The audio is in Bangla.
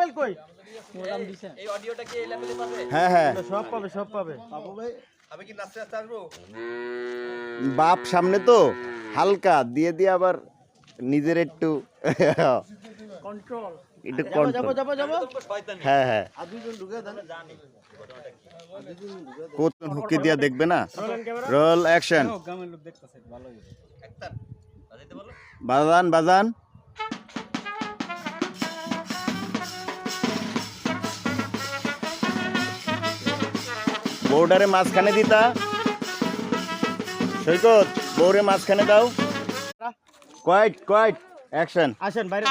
মোবাইল কই এই অডিওটা কি এই লেভেলে পাবে? হ্যাঁ হ্যাঁ সব পাবে বাবু ভাই আমি কি নাচতে নাচতে আসবো? বাপ সামনে তো হালকা দিয়ে দিয়ে আবার নিজের একটু কন্ট্রোল একটু যাবো কন্ট্রোল শয়তানি। হ্যাঁ হ্যাঁ আর দুজন ঢুকে দেন কতক্ষণ হুকি দিয়া দেখবে না রোলেন ক্যামেরা রোল অ্যাকশন গ্রামের লোক দেখতেছে ভালো একটা বাজাইতে বলো। বাজান বাজান বউডারে মাঝখানে দিতা সৈকত বউরে মাঝখানে দাও কোয়াইট কোয়াইট অ্যাকশন আসেন বাইরে